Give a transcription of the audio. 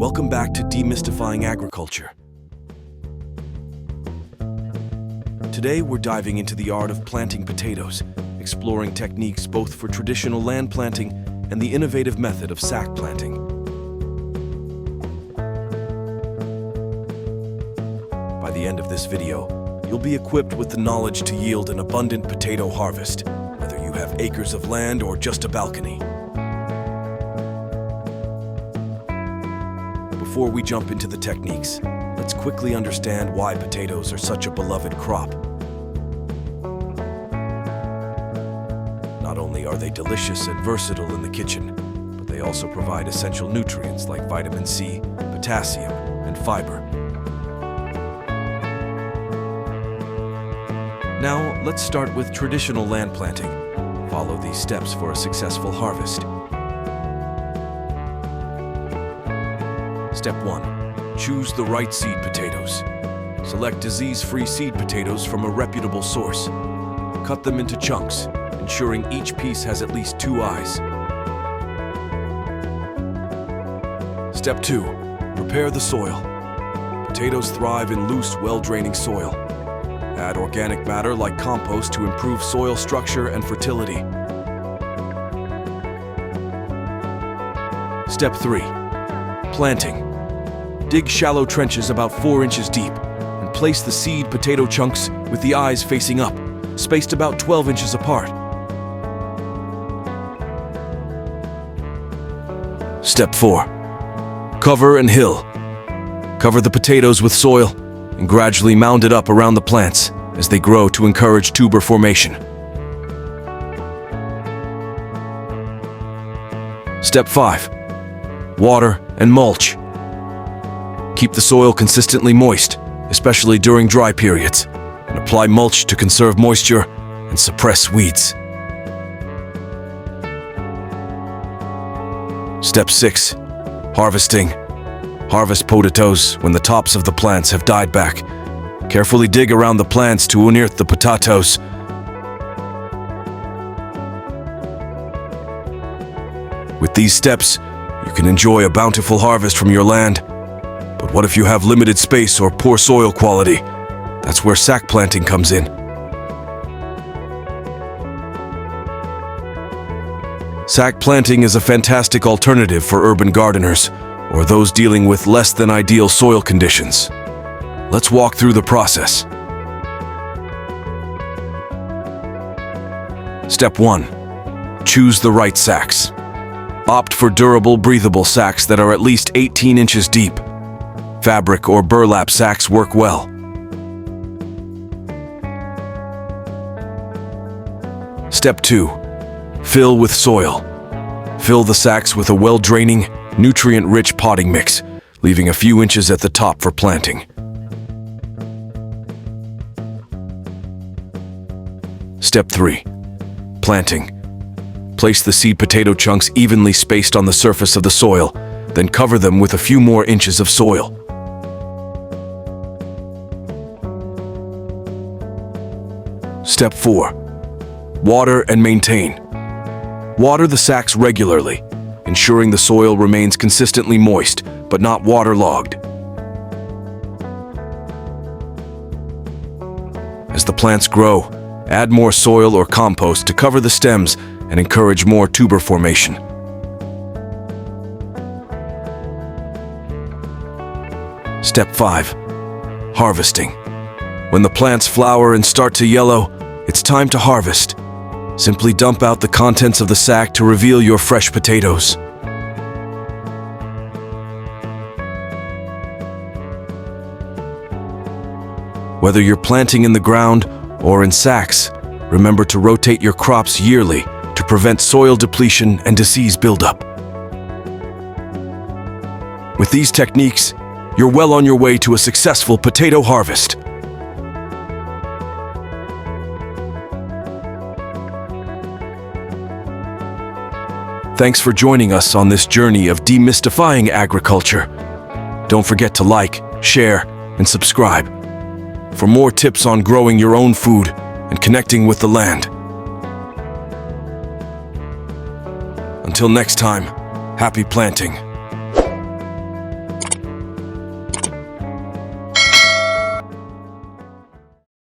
Welcome back to Demystifying Agriculture. Today we're diving into the art of planting potatoes, exploring techniques both for traditional land planting and the innovative method of sack planting. By the end of this video, you'll be equipped with the knowledge to yield an abundant potato harvest, whether you have acres of land or just a balcony. Before we jump into the techniques, let's quickly understand why potatoes are such a beloved crop. Not only are they delicious and versatile in the kitchen, but they also provide essential nutrients like vitamin C, potassium, and fiber. Now, let's start with traditional land planting. Follow these steps for a successful harvest. Step 1. Choose the right seed potatoes. Select disease-free seed potatoes from a reputable source. Cut them into chunks, ensuring each piece has at least 2 eyes. Step 2. Prepare the soil. Potatoes thrive in loose, well-draining soil. Add organic matter like compost to improve soil structure and fertility. Step 3. Planting. Dig shallow trenches about 4 inches deep and place the seed potato chunks with the eyes facing up, spaced about 12 inches apart. Step 4. Cover and hill. Cover the potatoes with soil and gradually mound it up around the plants as they grow to encourage tuber formation. Step 5. Water and mulch. Keep the soil consistently moist, especially during dry periods, and apply mulch to conserve moisture and suppress weeds. Step 6. Harvesting. Harvest potatoes when the tops of the plants have died back. Carefully dig around the plants to unearth the potatoes. With these steps, you can enjoy a bountiful harvest from your land. But what if you have limited space or poor soil quality? That's where sack planting comes in. Sack planting is a fantastic alternative for urban gardeners or those dealing with less than ideal soil conditions. Let's walk through the process. Step 1. Choose the right sacks. Opt for durable, breathable sacks that are at least 18 inches deep. Fabric or burlap sacks work well. Step 2. Fill with soil. Fill the sacks with a well-draining, nutrient-rich potting mix, leaving a few inches at the top for planting. Step 3. Planting. Place the seed potato chunks evenly spaced on the surface of the soil, then cover them with a few more inches of soil. Step 4. Water and maintain. Water the sacks regularly, ensuring the soil remains consistently moist but not waterlogged. As the plants grow, add more soil or compost to cover the stems and encourage more tuber formation. Step 5. Harvesting. When the plants flower and start to yellow, it's time to harvest. Simply dump out the contents of the sack to reveal your fresh potatoes. Whether you're planting in the ground or in sacks, remember to rotate your crops yearly to prevent soil depletion and disease buildup. With these techniques, you're well on your way to a successful potato harvest. Thanks for joining us on this journey of demystifying agriculture. Don't forget to like, share, and subscribe for more tips on growing your own food and connecting with the land. Until next time, happy planting.